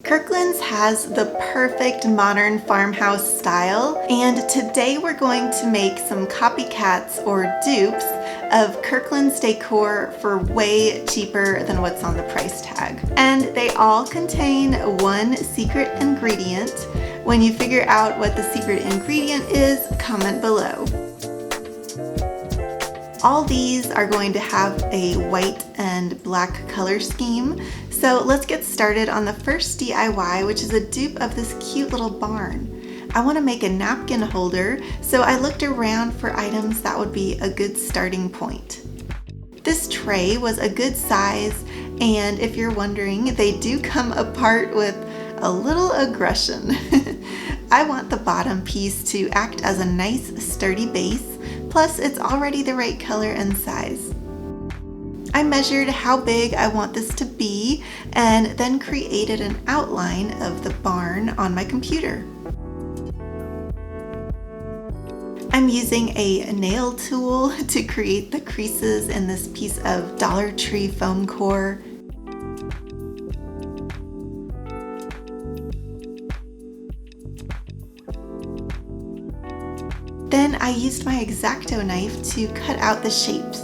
Kirkland's has the perfect modern farmhouse style, and today we're going to make some copycats or dupes of Kirkland's decor for way cheaper than what's on the price tag. And they all contain one secret ingredient. When you figure out what the secret ingredient is, comment below. All these are going to have a white and black color scheme. So let's get started on the first DIY, which is a dupe of this cute little barn. I want to make a napkin holder, so I looked around for items that would be a good starting point. This tray was a good size, and if you're wondering, they do come apart with a little aggression. I want the bottom piece to act as a nice sturdy base, plus it's already the right color and size. I measured how big I want this to be and then created an outline of the barn on my computer. I'm using a nail tool to create the creases in this piece of Dollar Tree foam core. Then I used my X-Acto knife to cut out the shapes.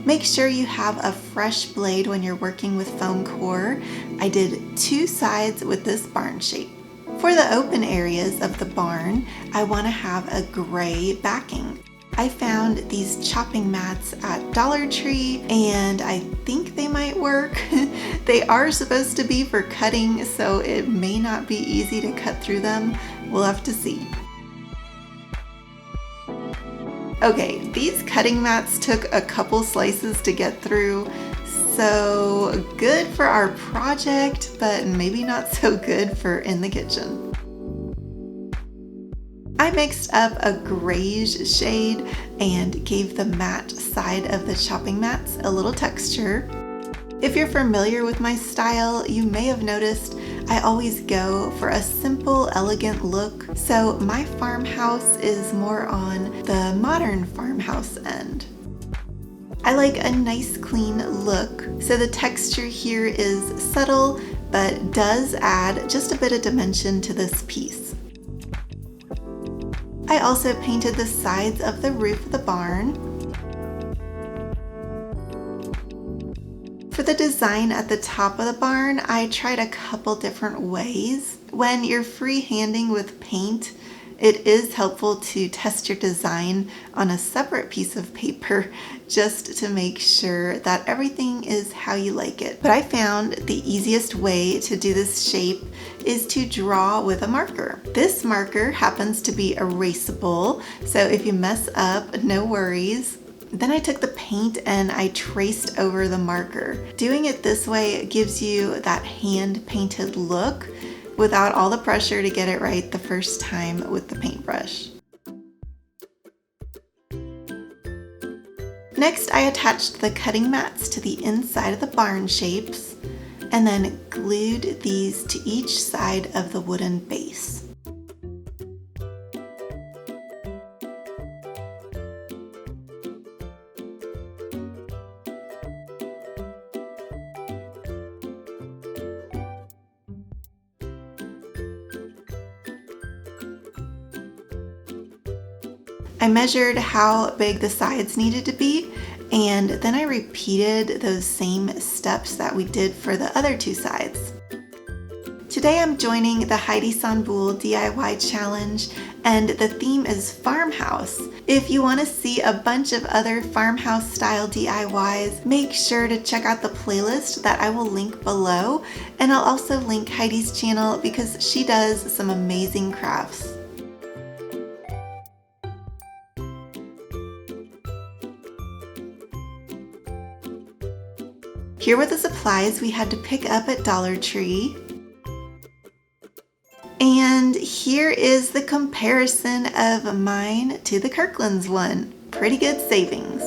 Make sure you have a fresh blade when you're working with foam core. I did two sides with this barn shape. For the open areas of the barn, I want to have a gray backing. I found these chopping mats at Dollar Tree and I think they might work. They are supposed to be for cutting, so it may not be easy to cut through them. We'll have to see. Okay, these cutting mats took a couple slices to get through, so good for our project, but maybe not so good for in the kitchen. I mixed up a grayish shade and gave the matte side of the chopping mats a little texture. If you're familiar with my style, you may have noticed I always go for a simple, elegant look, so my farmhouse is more on the modern farmhouse end. I like a nice clean look, so the texture here is subtle, but does add just a bit of dimension to this piece. I also painted the sides of the roof of the barn. For the design at the top of the barn, I tried a couple different ways. When you're freehanding with paint, it is helpful to test your design on a separate piece of paper just to make sure that everything is how you like it. But I found the easiest way to do this shape is to draw with a marker. This marker happens to be erasable, so if you mess up, no worries. Then I took the paint and I traced over the marker. Doing it this way gives you that hand-painted look without all the pressure to get it right the first time with the paintbrush. Next, I attached the cutting mats to the inside of the barn shapes and then glued these to each side of the wooden base. I measured how big the sides needed to be, and then I repeated those same steps that we did for the other two sides. Today I'm joining the Heidi Sonboul DIY challenge, and the theme is farmhouse. If you want to see a bunch of other farmhouse style DIYs, make sure to check out the playlist that I will link below, and I'll also link Heidi's channel because she does some amazing crafts. Here were the supplies we had to pick up at Dollar Tree. And here is the comparison of mine to the Kirkland's one. Pretty good savings.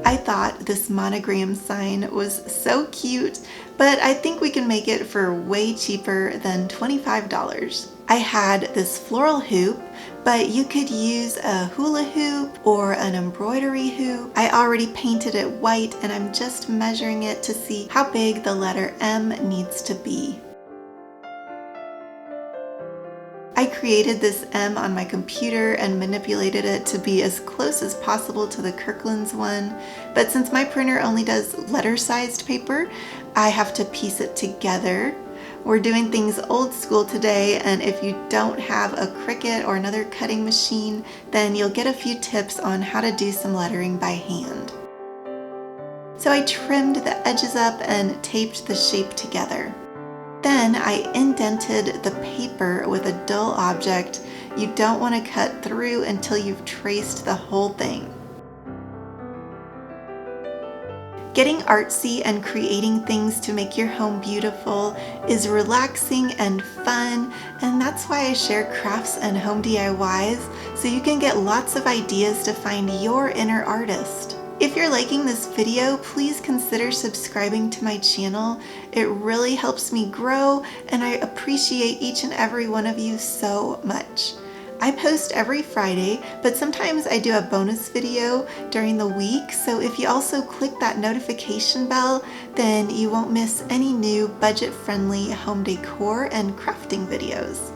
I I thought this monogram sign was so cute, but I think we can make it for way cheaper than $25. I had this floral hoop, but you could use a hula hoop or an embroidery hoop. I already painted it white and I'm just measuring it to see how big the letter M needs to be. I created this M on my computer and manipulated it to be as close as possible to the Kirkland's one, but since my printer only does letter-sized paper, I have to piece it together. We're doing things old school today, and if you don't have a Cricut or another cutting machine, then you'll get a few tips on how to do some lettering by hand. So I trimmed the edges up and taped the shape together. Then I indented the paper with a dull object. You don't want to cut through until you've traced the whole thing. Getting artsy and creating things to make your home beautiful is relaxing and fun, and that's why I share crafts and home DIYs, so you can get lots of ideas to find your inner artist. If you're liking this video, please consider subscribing to my channel. It really helps me grow, and I appreciate each and every one of you so much. I post every Friday, but sometimes I do a bonus video during the week, so if you also click that notification bell, then you won't miss any new budget-friendly home decor and crafting videos.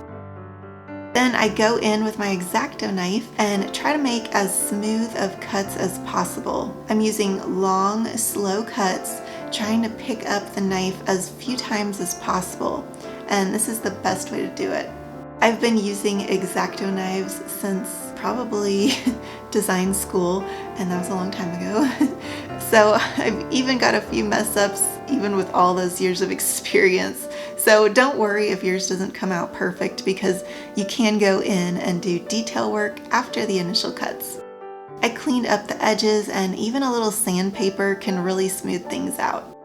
Then I go in with my X-Acto knife and try to make as smooth of cuts as possible. I'm using long, slow cuts, trying to pick up the knife as few times as possible, and this is the best way to do it. I've been using X-Acto knives since probably design school, and that was a long time ago. So I've even got a few mess ups even with all those years of experience. So don't worry if yours doesn't come out perfect, because you can go in and do detail work after the initial cuts. I cleaned up the edges, and even a little sandpaper can really smooth things out.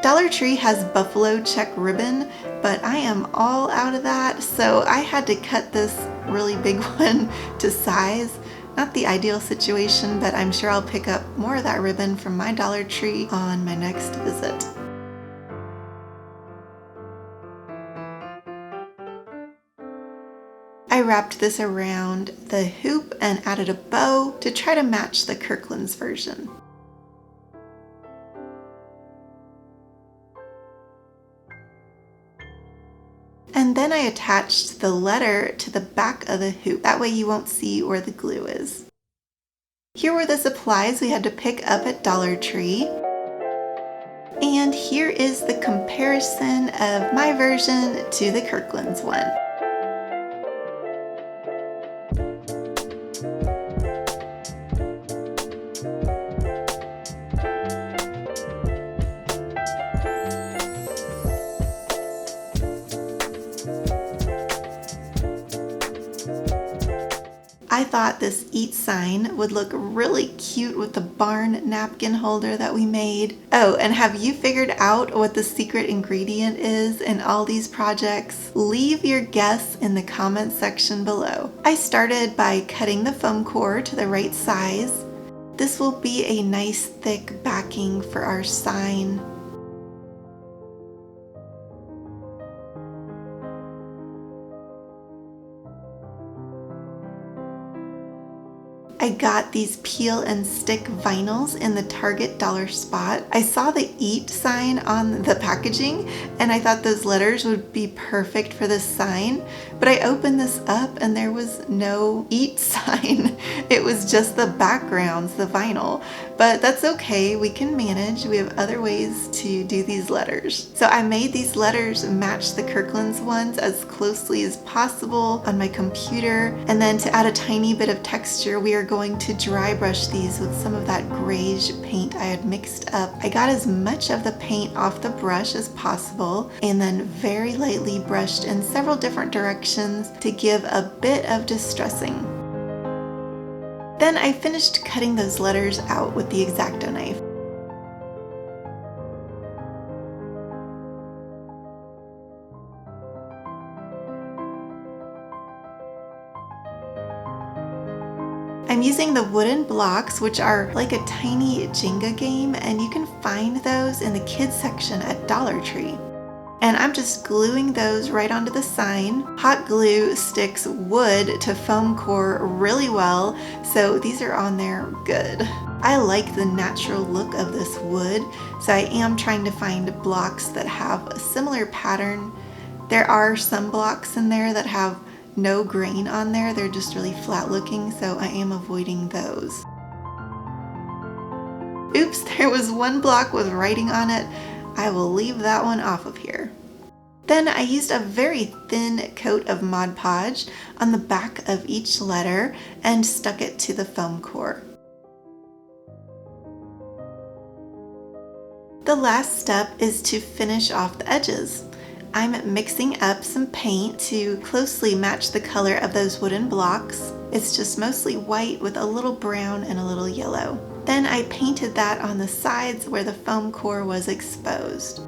Dollar Tree has buffalo check ribbon, but I am all out of that, so I had to cut this really big one to size. Not the ideal situation, but I'm sure I'll pick up more of that ribbon from my Dollar Tree on my next visit. I wrapped this around the hoop and added a bow to try to match the Kirkland's version. And then I attached the letter to the back of the hoop. That way you won't see where the glue is. Here were the supplies we had to pick up at Dollar Tree. And here is the comparison of my version to the Kirkland's one. I thought this eat sign would look really cute with the barn napkin holder that we made. Oh, and have you figured out what the secret ingredient is in all these projects? Leave your guess in the comment section below. I started by cutting the foam core to the right size. This will be a nice thick backing for our sign. I got these peel and stick vinyls in the Target dollar spot. I saw the eat sign on the packaging and I thought those letters would be perfect for this sign, but I opened this up and there was no eat sign. It was just the backgrounds, the vinyl, but that's okay. We can manage. We have other ways to do these letters. So I made these letters match the Kirkland's ones as closely as possible on my computer, and then to add a tiny bit of texture, we are going to dry brush these with some of that grayish paint I had mixed up. I got as much of the paint off the brush as possible and then very lightly brushed in several different directions to give a bit of distressing. Then I finished cutting those letters out with the X-Acto knife. I'm using the wooden blocks, which are like a tiny Jenga game, and you can find those in the kids section at Dollar Tree. And I'm just gluing those right onto the sign. Hot glue sticks wood to foam core really well, so these are on there good. I like the natural look of this wood, so I am trying to find blocks that have a similar pattern. There are some blocks in there that have no grain on there, they're just really flat looking, so I am avoiding those. Oops, there was one block with writing on it. I will leave that one off of here. Then I used a very thin coat of Mod Podge on the back of each letter and stuck it to the foam core. The last step is to finish off the edges. I'm mixing up some paint to closely match the color of those wooden blocks. It's just mostly white with a little brown and a little yellow. Then I painted that on the sides where the foam core was exposed.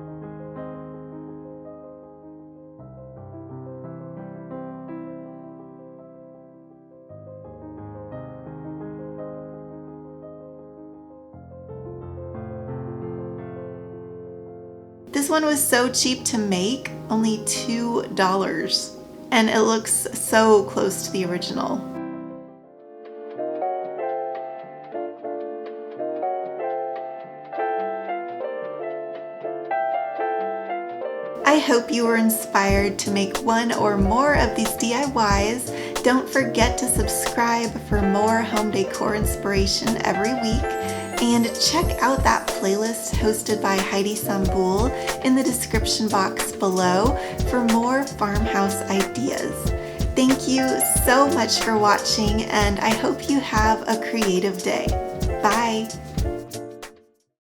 This one was so cheap to make, only $2, and it looks so close to the original. I hope you were inspired to make one or more of these DIYs. Don't forget to subscribe for more home decor inspiration every week. And check out that playlist hosted by Heidi Sambul in the description box below for more farmhouse ideas. Thank you so much for watching, and I hope you have a creative day. Bye!